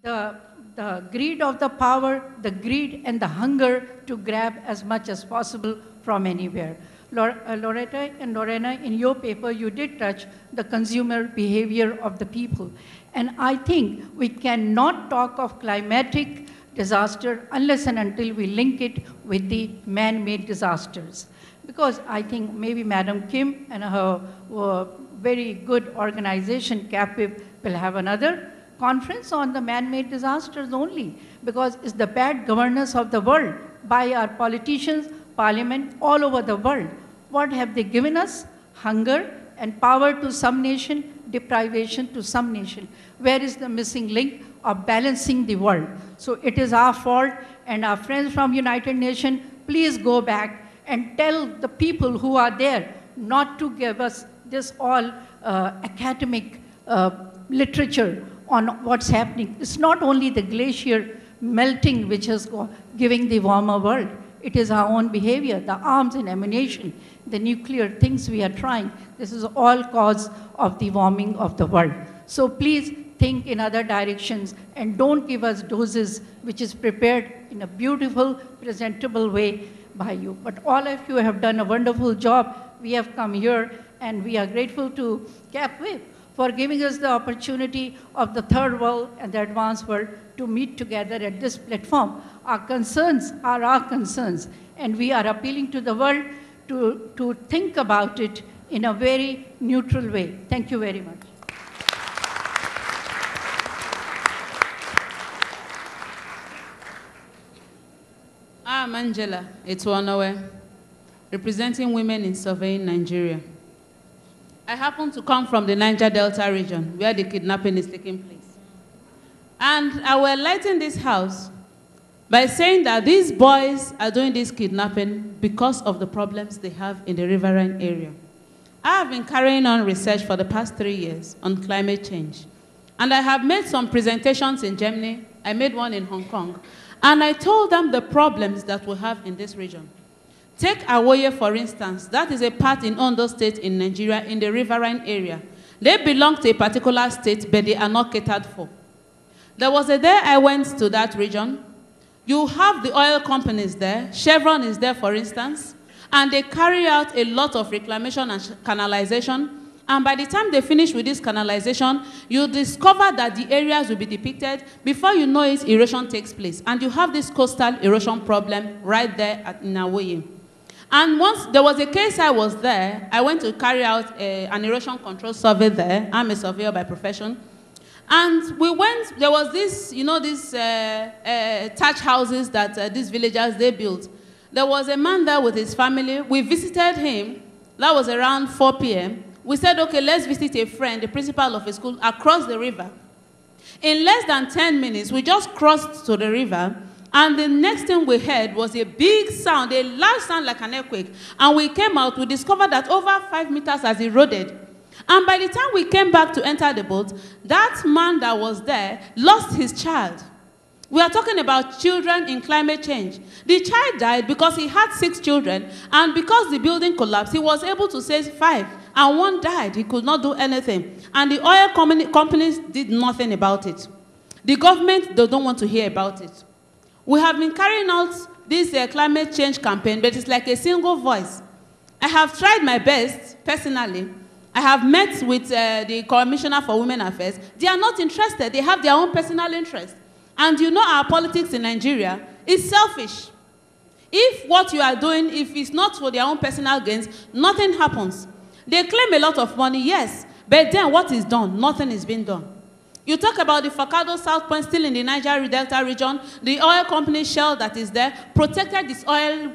the greed of the power, the greed and the hunger to grab as much as possible from anywhere. Loretta and Lorena, in your paper, you did touch the consumer behavior of the people. And I think we cannot talk of climatic disaster unless and until we link it with the man-made disasters. Because I think maybe Madam Kim and her very good organization, CAPIP, will have another conference on the man-made disasters only, because it's the bad governance of the world by our politicians, parliament, all over the world. What have they given us? Hunger and power to some nation, deprivation to some nation. Where is the missing link of balancing the world? So it is our fault, and our friends from United Nations, please go back and tell the people who are there not to give us this all academic literature on what's happening. It's not only the glacier melting which is giving the warmer world. It is our own behavior, the arms and ammunition, the nuclear things we are trying. This is all cause of the warming of the world. So please think in other directions and don't give us doses which is prepared in a beautiful, presentable way by you. But all of you have done a wonderful job. We have come here and we are grateful to CAPWIP for giving us the opportunity of the third world and the advanced world to meet together at this platform. Our concerns are our concerns, and we are appealing to the world to think about it in a very neutral way. Thank you very much. I'm Angela Etuonowe, representing women in surveying Nigeria. I happen to come from the Niger Delta region, where the kidnapping is taking place. And I will enlighten this house by saying that these boys are doing this kidnapping because of the problems they have in the riverine area. I have been carrying on research for the past 3 years on climate change. And I have made some presentations in Germany. I made one in Hong Kong. And I told them the problems that we have in this region. Take Awoye, for instance. That is a part in Ondo State in Nigeria, in the riverine area. They belong to a particular state, but they are not catered for. There was a day I went to that region. You have the oil companies there. Chevron is there, for instance. And they carry out a lot of reclamation and canalization. And by the time they finish with this canalization, you discover that the areas will be depicted. Before you know it, erosion takes place. And you have this coastal erosion problem right there in Awoye. And once there was a case I was there, I went to carry out an erosion control survey there. I'm a surveyor by profession. And we went, there was this, you know, these thatch houses that these villagers, they built. There was a man there with his family. We visited him. That was around 4 p.m. We said, okay, let's visit a friend, the principal of a school, across the river. In less than 10 minutes, we just crossed to the river, and the next thing we heard was a big sound, a loud sound like an earthquake. And we came out, we discovered that over 5 meters has eroded. And by the time we came back to enter the boat, that man that was there lost his child. We are talking about children in climate change. The child died because he had 6 children, and because the building collapsed, he was able to save 5, and 1 died. He could not do anything. And the oil companies did nothing about it. The government, they don't want to hear about it. We have been carrying out this climate change campaign, but it's like a single voice. I have tried my best, personally. I have met with the Commissioner for Women Affairs. They are not interested. They have their own personal interest. And you know our politics in Nigeria is selfish. If what you are doing, if it's not for their own personal gains, nothing happens. They claim a lot of money, yes, but then what is done? Nothing is being done. You talk about the Fakado South Point, still in the Niger Delta region, the oil company Shell that is there, protected these oil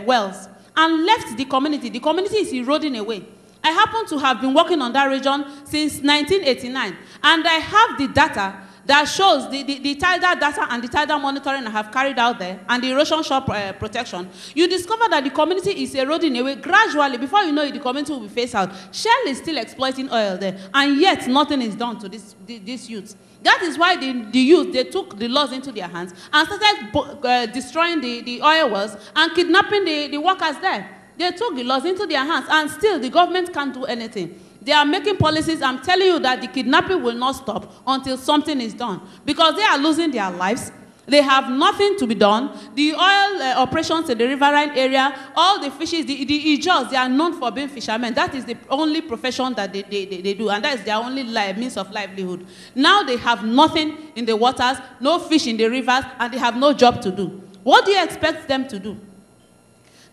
wells and left the community. The community is eroding away. I happen to have been working on that region since 1989, and I have the data that shows the tidal data and the tidal monitoring I have carried out there, and the erosion shock protection. You discover that the community is eroding away gradually. Before you know it, the community will be phased out. Shell is still exploiting oil there, and yet nothing is done to these youths. That is why the youth, they took the laws into their hands and started destroying the oil wells and kidnapping the workers there. They took the laws into their hands, and still the government can't do anything. They are making policies. I'm telling you that the kidnapping will not stop until something is done, because they are losing their lives. They have nothing to be done. The oil operations in the riverine area, all the fishes, the Ijos, they are known for being fishermen. That is the only profession that they do, and that is their only means of livelihood. Now they have nothing in the waters, no fish in the rivers, and they have no job to do. What do you expect them to do?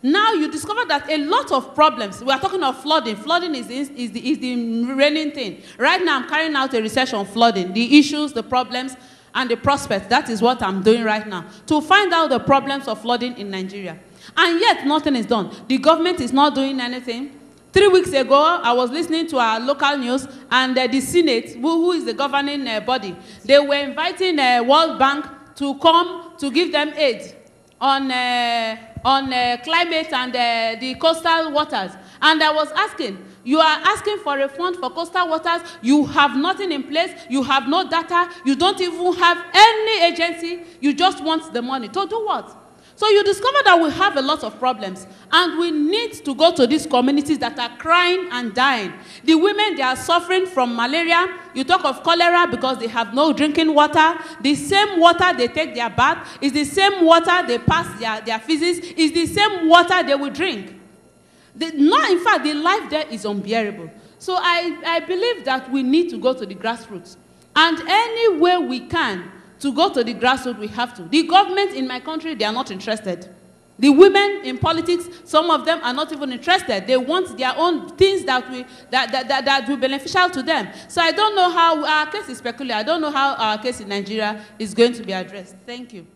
Now you discover that a lot of problems, we are talking of flooding. Flooding is the reigning thing. Right now I'm carrying out a research on flooding, the issues, the problems, and the prospects. That is what I'm doing right now, to find out the problems of flooding in Nigeria. And yet nothing is done. The government is not doing anything. 3 weeks ago, I was listening to our local news, and the Senate, who is the governing body, they were inviting World Bank to come to give them aid on climate and the coastal waters. And I was asking, you are asking for a fund for coastal waters, you have nothing in place, you have no data, you don't even have any agency, you just want the money. To do what? So you discover that we have a lot of problems, and we need to go to these communities that are crying and dying. The women, they are suffering from malaria. You talk of cholera because they have no drinking water. The same water they take their bath is the same water they pass their feces, is the same water they will drink. In fact, the life there is unbearable. So I believe that we need to go to the grassroots. And any way we can to go to the grassroots, we have to. The government in my country, they are not interested. The women in politics, some of them are not even interested. They want their own things that will be beneficial to them. So I don't know how our case is peculiar. I don't know how our case in Nigeria is going to be addressed. Thank you.